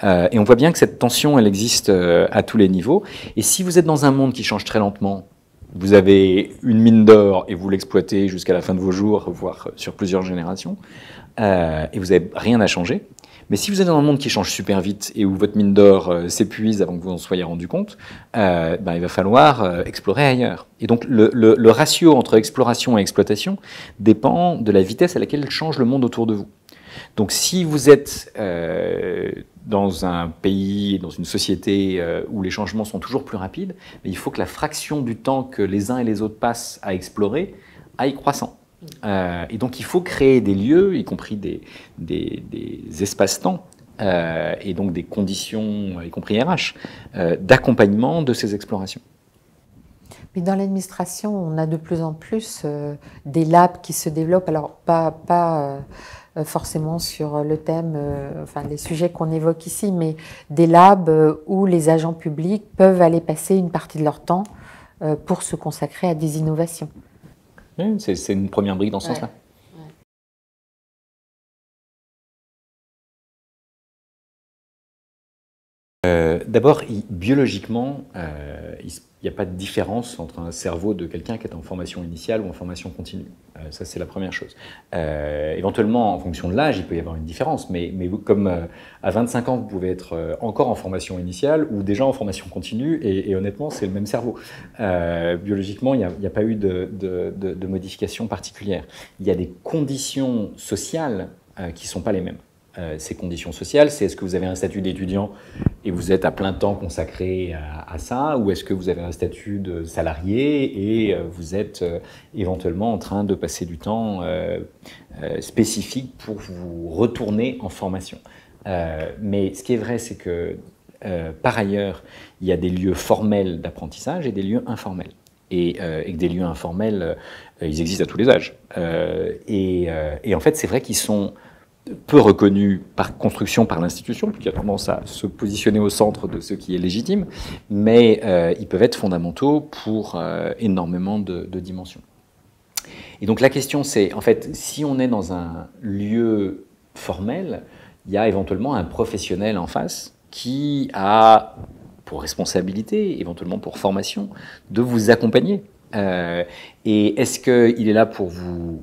Et on voit bien que cette tension, elle existe à tous les niveaux. Et si vous êtes dans un monde qui change très lentement, vous avez une mine d'or et vous l'exploitez jusqu'à la fin de vos jours, voire sur plusieurs générations, et vous n'avez rien à changer. Mais si vous êtes dans un monde qui change super vite et où votre mine d'or s'épuise avant que vous en soyez rendu compte, il va falloir explorer ailleurs. Et donc le ratio entre exploration et exploitation dépend de la vitesse à laquelle change le monde autour de vous. Donc si vous êtes dans un pays, dans une société où les changements sont toujours plus rapides, il faut que la fraction du temps que les uns et les autres passent à explorer aille croissant. Et donc il faut créer des lieux, y compris des espaces-temps, et donc des conditions, y compris RH, d'accompagnement de ces explorations. Mais dans l'administration, on a de plus en plus des labs qui se développent, alors pas forcément sur le thème, enfin les sujets qu'on évoque ici, mais des labs où les agents publics peuvent aller passer une partie de leur temps pour se consacrer à des innovations. Oui, c'est une première brique dans ce sens-là. D'abord, biologiquement, il n'y a pas de différence entre un cerveau de quelqu'un qui est en formation initiale ou en formation continue. Ça, c'est la première chose. Éventuellement, en fonction de l'âge, il peut y avoir une différence, mais comme à 25 ans, vous pouvez être encore en formation initiale ou déjà en formation continue, et honnêtement, c'est le même cerveau. Biologiquement, il n'y a pas eu de modification particulière. Il y a des conditions sociales qui ne sont pas les mêmes. Ces conditions sociales, c'est est-ce que vous avez un statut d'étudiant et vous êtes à plein temps consacré à ça, ou est-ce que vous avez un statut de salarié et vous êtes éventuellement en train de passer du temps spécifique pour vous retourner en formation. Mais ce qui est vrai, c'est que par ailleurs, il y a des lieux formels d'apprentissage et des lieux informels. Et que des lieux informels, ils existent à tous les âges. Et en fait, c'est vrai qu'ils sont peu reconnus par construction par l'institution, qui a tendance à se positionner au centre de ce qui est légitime, mais ils peuvent être fondamentaux pour énormément de dimensions. Et donc la question c'est, en fait, si on est dans un lieu formel, il y a éventuellement un professionnel en face qui a pour responsabilité, éventuellement pour formation, de vous accompagner. Et est-ce qu'il est là pour vous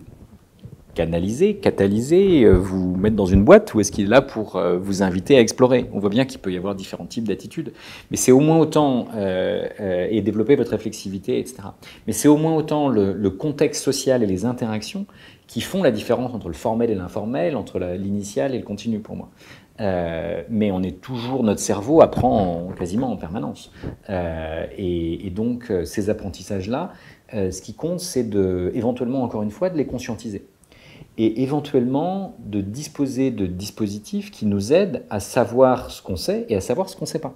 canaliser, catalyser, vous mettre dans une boîte, ou est-ce qu'il est là pour vous inviter à explorer? On voit bien qu'il peut y avoir différents types d'attitudes, mais c'est au moins autant, et développer votre réflexivité, etc. Mais c'est au moins autant le contexte social et les interactions qui font la différence entre le formel et l'informel, entre l'initial et le continu pour moi. Mais on est toujours, notre cerveau apprend quasiment en permanence. Et donc ces apprentissages-là, ce qui compte, c'est éventuellement, encore une fois, de les conscientiser. Et éventuellement de disposer de dispositifs qui nous aident à savoir ce qu'on sait et à savoir ce qu'on ne sait pas.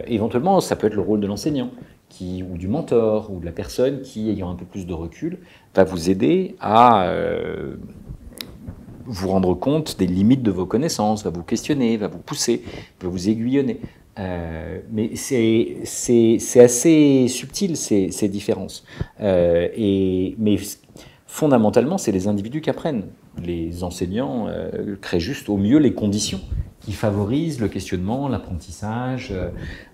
Éventuellement, ça peut être le rôle de l'enseignant, ou du mentor, ou de la personne qui, ayant un peu plus de recul, va vous aider à vous rendre compte des limites de vos connaissances, va vous questionner, va vous pousser, va vous aiguillonner. Mais c'est assez subtil, ces différences. Mais fondamentalement, c'est les individus qui apprennent. Les enseignants créent juste au mieux les conditions qui favorisent le questionnement, l'apprentissage,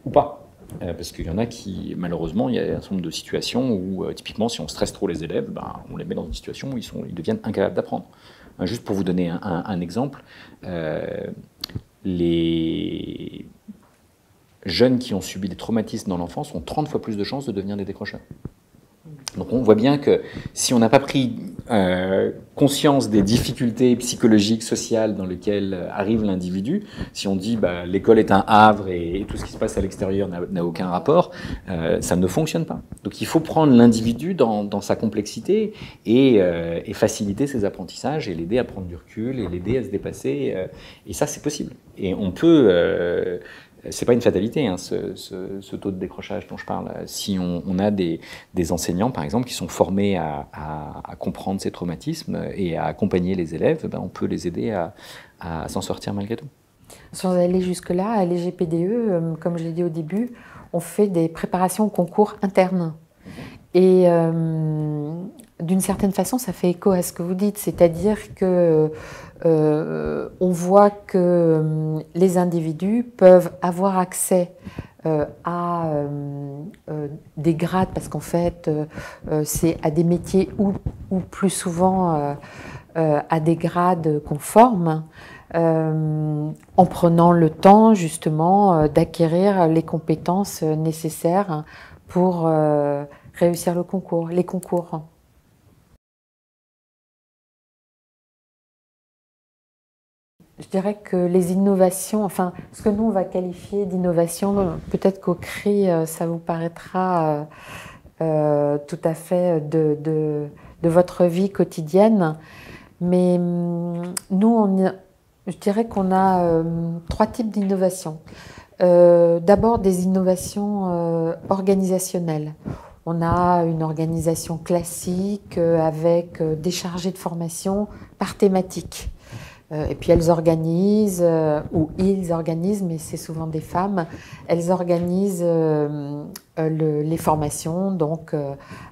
ou pas. Parce qu'il y en a qui, malheureusement, il y a un certain nombre de situations où, typiquement, si on stresse trop les élèves, on les met dans une situation où ils deviennent incapables d'apprendre. Juste pour vous donner un exemple, les jeunes qui ont subi des traumatismes dans l'enfance ont 30 fois plus de chances de devenir des décrocheurs. Donc on voit bien que si on n'a pas pris conscience des difficultés psychologiques, sociales dans lesquelles arrive l'individu, si on dit l'école est un havre et tout ce qui se passe à l'extérieur n'a aucun rapport, ça ne fonctionne pas. Donc il faut prendre l'individu dans sa complexité et faciliter ses apprentissages et l'aider à prendre du recul et l'aider à se dépasser. Et ça, c'est possible. Et on peut... c'est pas une fatalité, hein, ce taux de décrochage dont je parle. Si on a des enseignants, par exemple, qui sont formés à comprendre ces traumatismes et à accompagner les élèves, on peut les aider à s'en sortir malgré tout. Sans aller jusque-là, à l'EGPDE, comme je l'ai dit au début, on fait des préparations au concours internes. Et d'une certaine façon, ça fait écho à ce que vous dites, c'est-à-dire que on voit que les individus peuvent avoir accès à des grades, parce qu'en fait, c'est à des métiers ou plus souvent à des grades qu'on forme, en prenant le temps justement d'acquérir les compétences nécessaires pour réussir les concours. Je dirais que les innovations, enfin, ce que nous on va qualifier d'innovation, peut-être qu'au CRI, ça vous paraîtra tout à fait de votre vie quotidienne, mais nous, je dirais qu'on a 3 types d'innovations. D'abord des innovations organisationnelles. On a une organisation classique avec des chargés de formation par thématique. Et puis elles organisent, ou ils organisent, mais c'est souvent des femmes, elles organisent les formations, donc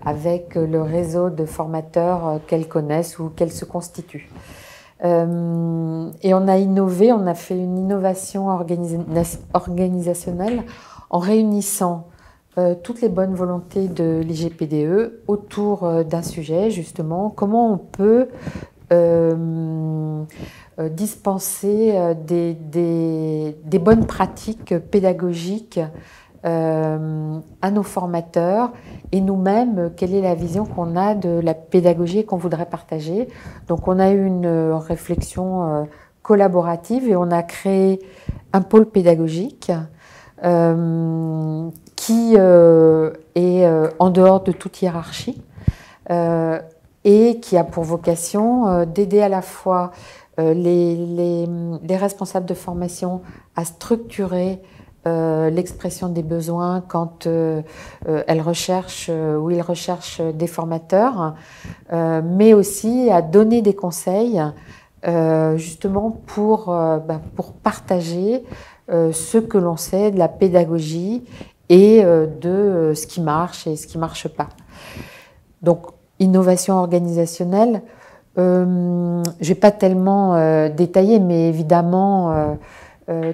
avec le réseau de formateurs qu'elles connaissent ou qu'elles se constituent. Et on a innové, on a fait une innovation organisationnelle en réunissant toutes les bonnes volontés de l'IGPDE autour d'un sujet, justement, comment on peut dispenser des bonnes pratiques pédagogiques à nos formateurs et nous-mêmes, quelle est la vision qu'on a de la pédagogie qu'on voudrait partager. Donc on a eu une réflexion collaborative et on a créé un pôle pédagogique qui est en dehors de toute hiérarchie et qui a pour vocation d'aider à la fois les responsables de formation à structurer l'expression des besoins quand elles recherchent ou ils recherchent des formateurs, mais aussi à donner des conseils justement pour partager ce que l'on sait de la pédagogie et de ce qui marche et ce qui ne marche pas. Donc, innovation organisationnelle, je ne vais pas tellement détailler, mais évidemment,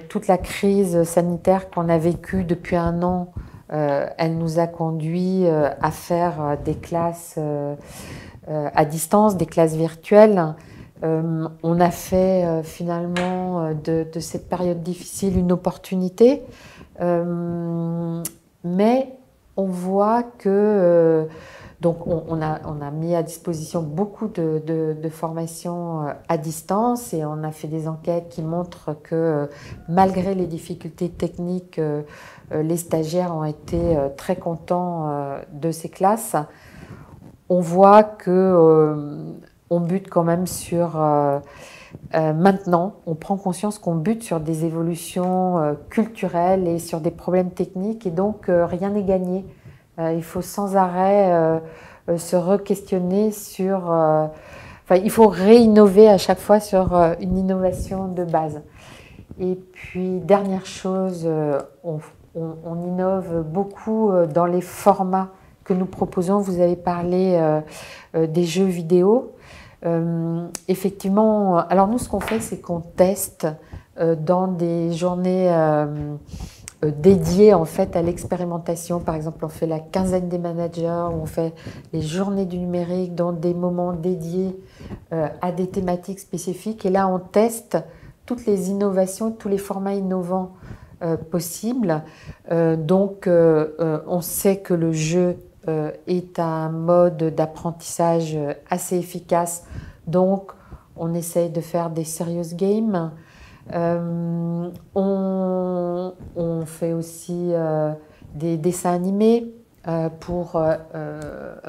toute la crise sanitaire qu'on a vécue depuis un an, elle nous a conduit à faire des classes à distance, des classes virtuelles. On a fait finalement de cette période difficile une opportunité, mais on voit que donc on a mis à disposition beaucoup de formations à distance et on a fait des enquêtes qui montrent que malgré les difficultés techniques, les stagiaires ont été très contents de ces classes. On voit que on bute quand même sur maintenant, on prend conscience qu'on bute sur des évolutions culturelles et sur des problèmes techniques et donc rien n'est gagné. Il faut sans arrêt se re-questionner sur... enfin, il faut réinnover à chaque fois sur une innovation de base. Et puis, dernière chose, on innove beaucoup dans les formats que nous proposons. Vous avez parlé des jeux vidéo. Effectivement, alors nous, ce qu'on fait, c'est qu'on teste dans des journées dédiées en fait à l'expérimentation. Par exemple, on fait la quinzaine des managers, on fait les journées du numérique dans des moments dédiés à des thématiques spécifiques. Et là, on teste toutes les innovations, tous les formats innovants possibles. Donc, on sait que le jeu est un mode d'apprentissage assez efficace. Donc, on essaye de faire des serious games. On fait aussi des dessins animés pour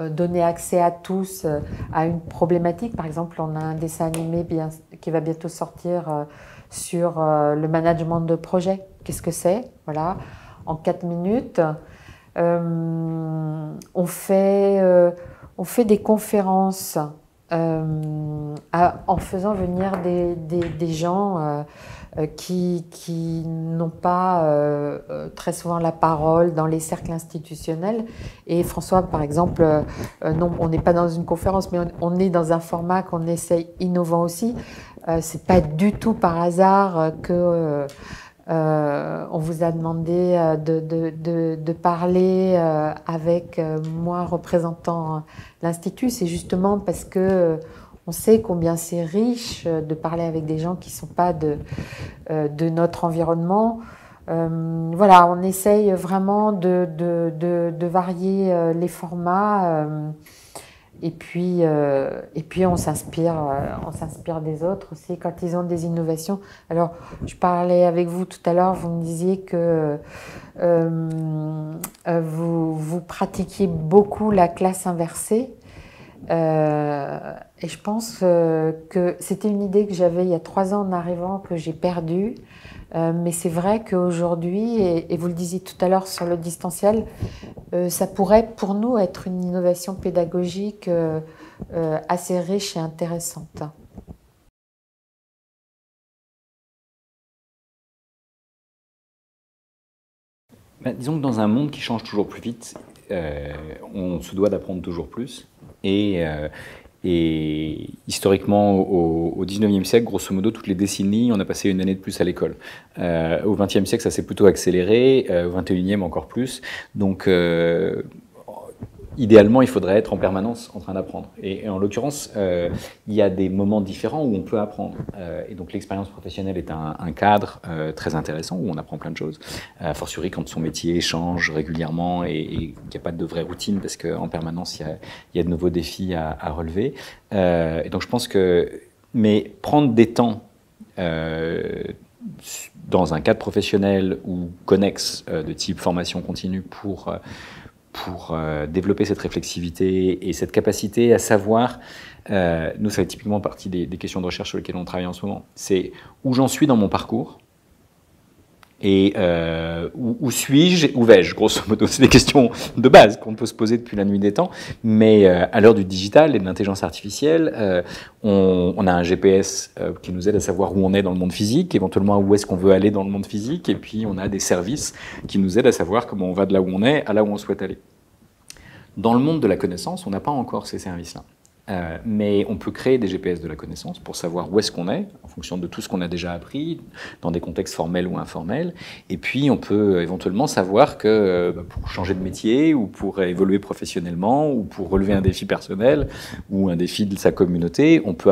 donner accès à tous à une problématique. Par exemple, on a un dessin animé qui va bientôt sortir sur le management de projet. Qu'est-ce que c'est? Voilà, en 4 minutes. On fait des conférences en faisant venir des gens qui n'ont pas très souvent la parole dans les cercles institutionnels. Et François, par exemple, non, on n'est pas dans une conférence, mais on est dans un format qu'on essaye innovant aussi. C'est pas du tout par hasard que on vous a demandé de parler avec moi représentant l'Institut. C'est justement parce que on sait combien c'est riche de parler avec des gens qui ne sont pas de notre environnement. Voilà, on essaye vraiment de varier les formats. Et puis on s'inspire des autres aussi quand ils ont des innovations. Alors, je parlais avec vous tout à l'heure, vous me disiez que vous pratiquiez beaucoup la classe inversée. Et je pense que c'était une idée que j'avais il y a 3 ans en arrivant, que j'ai perdue. Mais c'est vrai qu'aujourd'hui, et vous le disiez tout à l'heure sur le distanciel, ça pourrait pour nous être une innovation pédagogique assez riche et intéressante. Disons que dans un monde qui change toujours plus vite, on se doit d'apprendre toujours plus. Et historiquement, au 19e siècle, grosso modo, toutes les décennies, on a passé une année de plus à l'école. Au 20e siècle, ça s'est plutôt accéléré, au 21e encore plus. Donc, idéalement, il faudrait être en permanence en train d'apprendre. Et en l'occurrence, il y a des moments différents où on peut apprendre. Et donc l'expérience professionnelle est un cadre très intéressant où on apprend plein de choses. A fortiori quand son métier change régulièrement et qu'il n'y a pas de vraie routine parce qu'en permanence, il y a de nouveaux défis à relever. Et donc je pense que... Mais prendre des temps dans un cadre professionnel ou connexe de type formation continue pour développer cette réflexivité et cette capacité à savoir, nous ça fait typiquement partie des questions de recherche sur lesquelles on travaille en ce moment, c'est où j'en suis dans mon parcours et où suis-je, où vais-je, grosso modo. C'est des questions de base qu'on peut se poser depuis la nuit des temps, mais à l'heure du digital et de l'intelligence artificielle, on a un GPS qui nous aide à savoir où on est dans le monde physique, éventuellement où est-ce qu'on veut aller dans le monde physique, et puis on a des services qui nous aident à savoir comment on va de là où on est à là où on souhaite aller. Dans le monde de la connaissance, on n'a pas encore ces services-là. Mais on peut créer des GPS de la connaissance pour savoir où est-ce qu'on est, en fonction de tout ce qu'on a déjà appris, dans des contextes formels ou informels. Et puis, on peut éventuellement savoir que pour changer de métier, ou pour évoluer professionnellement, ou pour relever un défi personnel, ou un défi de sa communauté, on peut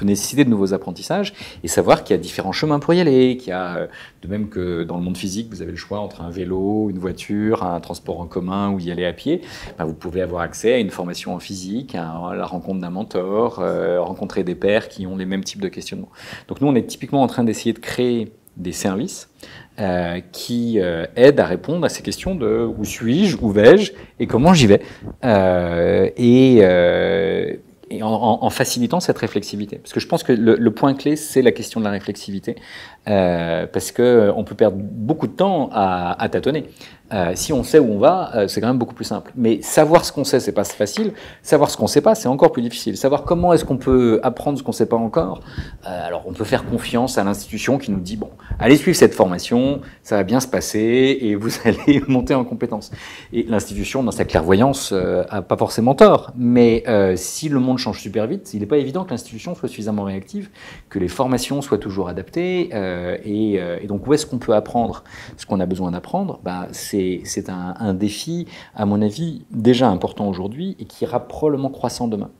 nécessiter de nouveaux apprentissages et savoir qu'il y a différents chemins pour y aller, qu'il y a, de même que dans le monde physique, vous avez le choix entre un vélo, une voiture, un transport en commun ou y aller à pied. Vous pouvez avoir accès à une formation en physique, à la rencontre d'un mentor, rencontrer des pairs qui ont les mêmes types de questionnements. Donc nous, on est typiquement en train d'essayer de créer des services qui aident à répondre à ces questions de où suis-je, où vais-je et comment j'y vais. Et en facilitant cette réflexivité. Parce que je pense que le point clé, c'est la question de la réflexivité, parce qu'on peut perdre beaucoup de temps à tâtonner. Si on sait où on va, c'est quand même beaucoup plus simple. Mais savoir ce qu'on sait, c'est pas facile. Savoir ce qu'on sait pas, c'est encore plus difficile. Savoir comment est-ce qu'on peut apprendre ce qu'on sait pas encore. Alors, on peut faire confiance à l'institution qui nous dit, bon, allez suivre cette formation, ça va bien se passer et vous allez monter en compétences. Et l'institution, dans sa clairvoyance, a pas forcément tort. Mais si le monde change super vite, il n'est pas évident que l'institution soit suffisamment réactive, que les formations soient toujours adaptées. Et donc, où est-ce qu'on peut apprendre ce qu'on a besoin d'apprendre? C'est un défi, à mon avis, déjà important aujourd'hui et qui ira probablement croissant demain.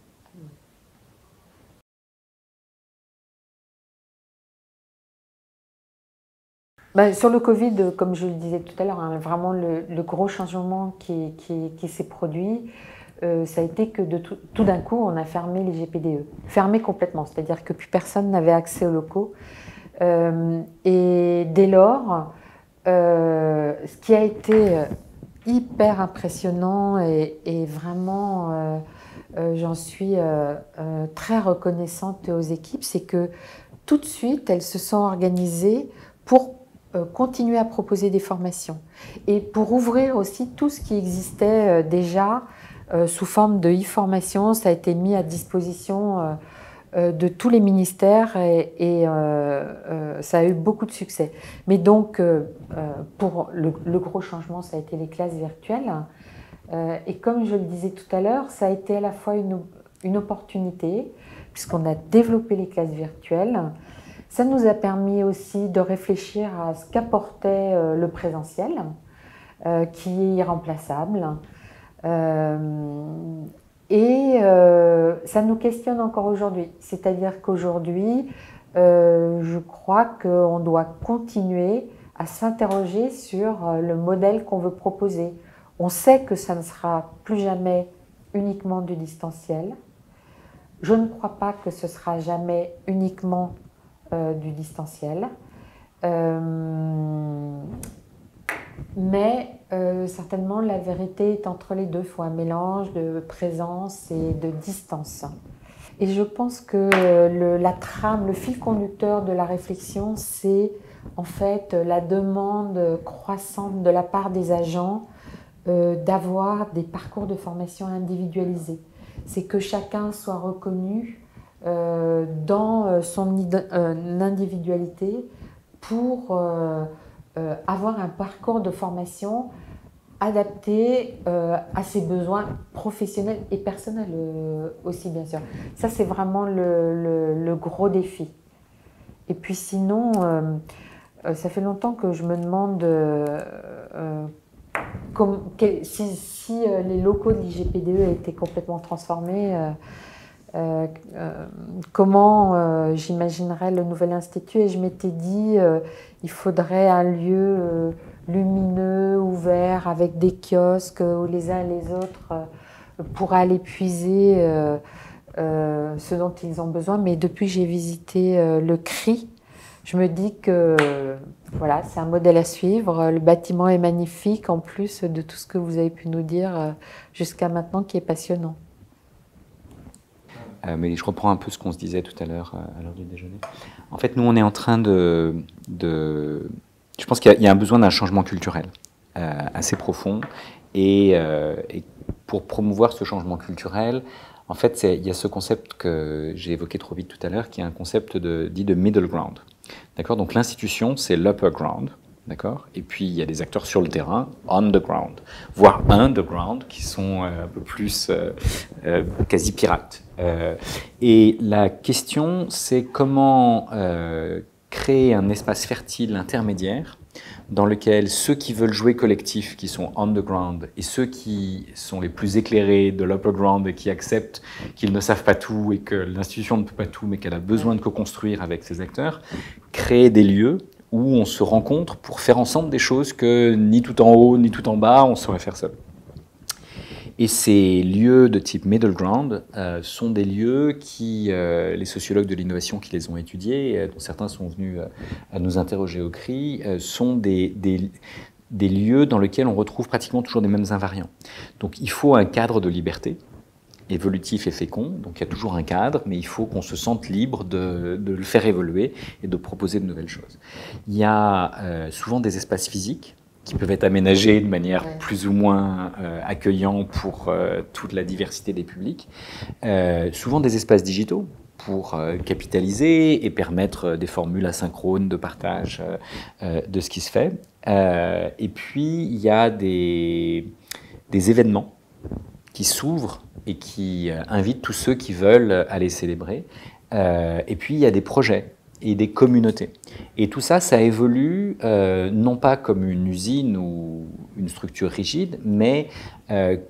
Sur le Covid, comme je le disais tout à l'heure, hein, vraiment le gros changement qui s'est produit, ça a été que tout d'un coup, on a fermé les GPDE. Fermé complètement, c'est-à-dire que plus personne n'avait accès aux locaux. Et dès lors, ce qui a été hyper impressionnant et vraiment, j'en suis très reconnaissante aux équipes, c'est que tout de suite, elles se sont organisées pour continuer à proposer des formations et pour ouvrir aussi tout ce qui existait déjà sous forme de e-formation. Ça a été mis à disposition de tous les ministères et ça a eu beaucoup de succès. Mais donc, pour le gros changement, ça a été les classes virtuelles. Et comme je le disais tout à l'heure, ça a été à la fois une opportunité, puisqu'on a développé les classes virtuelles. Ça nous a permis aussi de réfléchir à ce qu'apportait le présentiel, qui est irremplaçable. Et ça nous questionne encore aujourd'hui. C'est-à-dire qu'aujourd'hui, je crois qu'on doit continuer à s'interroger sur le modèle qu'on veut proposer. On sait que ça ne sera plus jamais uniquement du distanciel. Je ne crois pas que ce sera jamais uniquement du distanciel. Mais certainement, la vérité est entre les deux. Il faut un mélange de présence et de distance. Et je pense que la trame, le fil conducteur de la réflexion, c'est en fait la demande croissante de la part des agents d'avoir des parcours de formation individualisés. C'est que chacun soit reconnu dans son individualité pour avoir un parcours de formation adapté à ses besoins professionnels et personnels aussi, bien sûr. Ça, c'est vraiment le gros défi. Et puis sinon, ça fait longtemps que je me demande si les locaux de l'IGPDE étaient complètement transformés, comment j'imaginerais le nouvel institut. Et je m'étais dit, il faudrait un lieu lumineux, ouvert, avec des kiosques où les uns et les autres pourraient aller puiser ce dont ils ont besoin. Mais depuis que j'ai visité le CRI, je me dis que voilà, c'est un modèle à suivre. Le bâtiment est magnifique, en plus de tout ce que vous avez pu nous dire jusqu'à maintenant, qui est passionnant. Mais je reprends un peu ce qu'on se disait tout à l'heure à l'heure du déjeuner. En fait, nous, on est en train je pense qu'il y a un besoin d'un changement culturel assez profond. Et pour promouvoir ce changement culturel, en fait, il y a ce concept que j'ai évoqué trop vite tout à l'heure, qui est un concept dit de middle ground. D'accord ? Donc l'institution, c'est l'upper ground. d'accord? Et puis il y a des acteurs sur le terrain, on the ground, voire underground, qui sont un peu plus quasi pirates. Et la question, c'est comment créer un espace fertile intermédiaire dans lequel ceux qui veulent jouer collectif, qui sont on the ground, et ceux qui sont les plus éclairés de l'upper ground et qui acceptent qu'ils ne savent pas tout et que l'institution ne peut pas tout, mais qu'elle a besoin de co-construire avec ces acteurs, créer des lieux où on se rencontre pour faire ensemble des choses que ni tout en haut ni tout en bas on saurait faire seul. Et ces lieux de type middle ground sont des lieux qui, les sociologues de l'innovation qui les ont étudiés, dont certains sont venus à nous interroger au CRI, sont des lieux dans lesquels on retrouve pratiquement toujours les mêmes invariants. Donc il faut un cadre de liberté, évolutif et fécond, donc il y a toujours un cadre, mais il faut qu'on se sente libre de le faire évoluer et de proposer de nouvelles choses. Il y a souvent des espaces physiques qui peuvent être aménagés de manière plus ou moins accueillante pour toute la diversité des publics. Souvent des espaces digitaux pour capitaliser et permettre des formules asynchrones de partage de ce qui se fait. Et puis, il y a des événements qui s'ouvrent et qui invitent tous ceux qui veulent aller célébrer. Et puis, il y a des projets et des communautés. Et tout ça, ça évolue non pas comme une usine ou une structure rigide, mais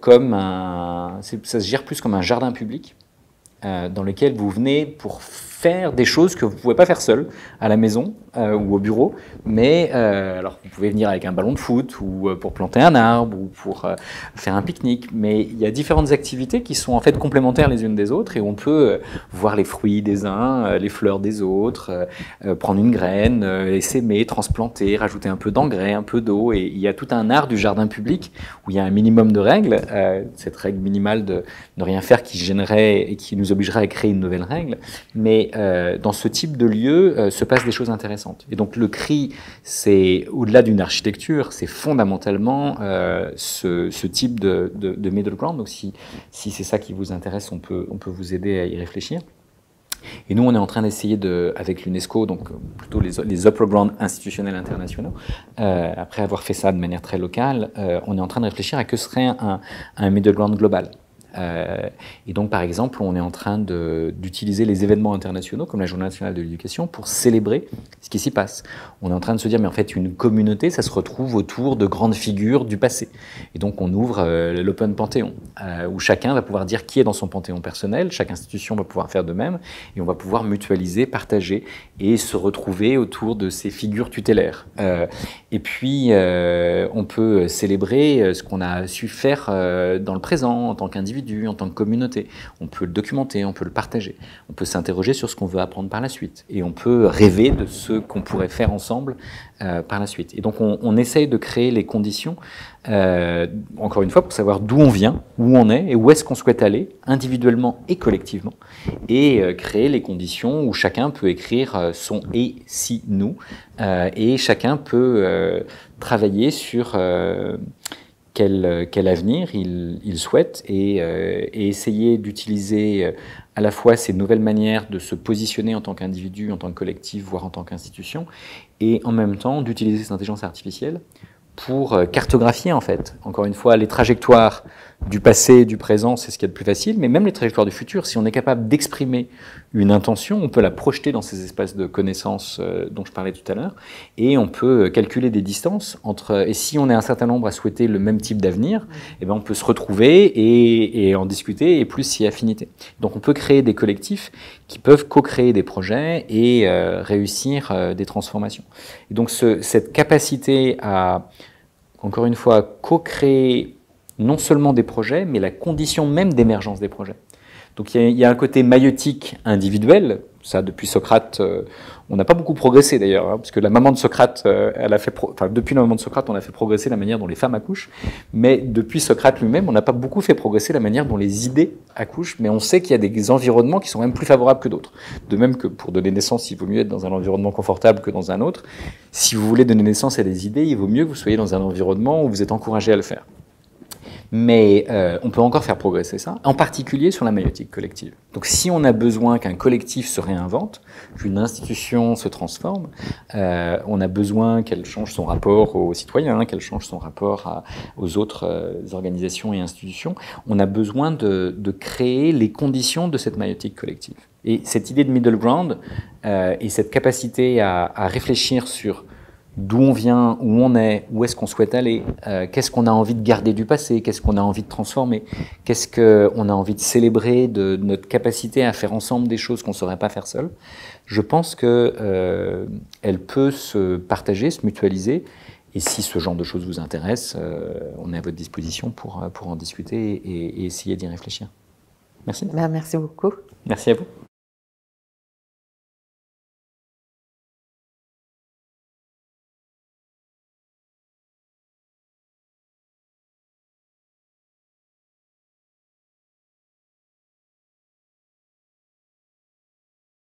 comme ça se gère plus comme un jardin public dans lequel vous venez pour faire des choses que vous ne pouvez pas faire seul à la maison ou au bureau, mais alors vous pouvez venir avec un ballon de foot ou pour planter un arbre ou pour faire un pique-nique, mais il y a différentes activités qui sont en fait complémentaires les unes des autres et on peut voir les fruits des uns, les fleurs des autres, prendre une graine, s'aimer, transplanter, rajouter un peu d'engrais, un peu d'eau, et il y a tout un art du jardin public où il y a un minimum de règles, cette règle minimale de ne rien faire qui gênerait et qui nous obligerait à créer une nouvelle règle, mais dans ce type de lieu se passent des choses intéressantes. Et donc le CRI, c'est au-delà d'une architecture, c'est fondamentalement ce type de middle ground. Donc si c'est ça qui vous intéresse, on peut vous aider à y réfléchir. Et nous, on est en train d'essayer, avec l'UNESCO, donc plutôt les upper ground institutionnels internationaux, après avoir fait ça de manière très locale, on est en train de réfléchir à que serait un middle ground global. Et donc, par exemple, on est en train d'utiliser les événements internationaux, comme la Journée nationale de l'éducation, pour célébrer ce qui s'y passe. On est en train de se dire, mais en fait, une communauté, ça se retrouve autour de grandes figures du passé. Et donc, on ouvre l'Open Panthéon, où chacun va pouvoir dire qui est dans son panthéon personnel, chaque institution va pouvoir faire de même, et on va pouvoir mutualiser, partager, et se retrouver autour de ces figures tutélaires. Et puis, on peut célébrer ce qu'on a su faire dans le présent, en tant qu'individu, en tant que communauté. On peut le documenter, on peut le partager. On peut s'interroger sur ce qu'on veut apprendre par la suite. Et on peut rêver de ce qu'on pourrait faire ensemble par la suite. Et donc, on essaye de créer les conditions, encore une fois, pour savoir d'où on vient, où on est et où est-ce qu'on souhaite aller, individuellement et collectivement, et créer les conditions où chacun peut écrire son « et si nous », et chacun peut travailler sur quel avenir il souhaite et essayer d'utiliser à la fois ces nouvelles manières de se positionner en tant qu'individu, en tant que collectif, voire en tant qu'institution, et en même temps d'utiliser cette intelligence artificielle pour cartographier, en fait, encore une fois, les trajectoires du passé, du présent, c'est ce qu'il y a de plus facile, mais même les trajectoires du futur, si on est capable d'exprimer une intention, on peut la projeter dans ces espaces de connaissances dont je parlais tout à l'heure, et on peut calculer des distances entre, et si on est un certain nombre à souhaiter le même type d'avenir, eh ben on peut se retrouver et en discuter, et plus s'il y a affinité. Donc on peut créer des collectifs qui peuvent co-créer des projets et réussir des transformations. Et donc cette capacité à, encore une fois, co-créer non seulement des projets, mais la condition même d'émergence des projets. Donc il y a un côté maïeutique individuel, ça depuis Socrate, on n'a pas beaucoup progressé d'ailleurs, hein, parce que la maman de Socrate, depuis la maman de Socrate, on a fait progresser la manière dont les femmes accouchent, mais depuis Socrate lui-même, on n'a pas beaucoup fait progresser la manière dont les idées accouchent, mais on sait qu'il y a des environnements qui sont même plus favorables que d'autres. De même que pour donner naissance, il vaut mieux être dans un environnement confortable que dans un autre. Si vous voulez donner naissance à des idées, il vaut mieux que vous soyez dans un environnement où vous êtes encouragé à le faire. Mais on peut encore faire progresser ça, en particulier sur la maïeutique collective. Donc si on a besoin qu'un collectif se réinvente, qu'une institution se transforme, on a besoin qu'elle change son rapport aux citoyens, qu'elle change son rapport aux autres organisations et institutions, on a besoin de créer les conditions de cette maïeutique collective. Et cette idée de middle ground et cette capacité à réfléchir sur d'où on vient, où on est, où est-ce qu'on souhaite aller, qu'est-ce qu'on a envie de garder du passé, qu'est-ce qu'on a envie de transformer, qu'est-ce qu'on a envie de célébrer de notre capacité à faire ensemble des choses qu'on ne saurait pas faire seul. Je pense qu'elle peut se partager, se mutualiser, et si ce genre de choses vous intéresse, on est à votre disposition pour en discuter et essayer d'y réfléchir. Merci. Merci beaucoup. Merci à vous.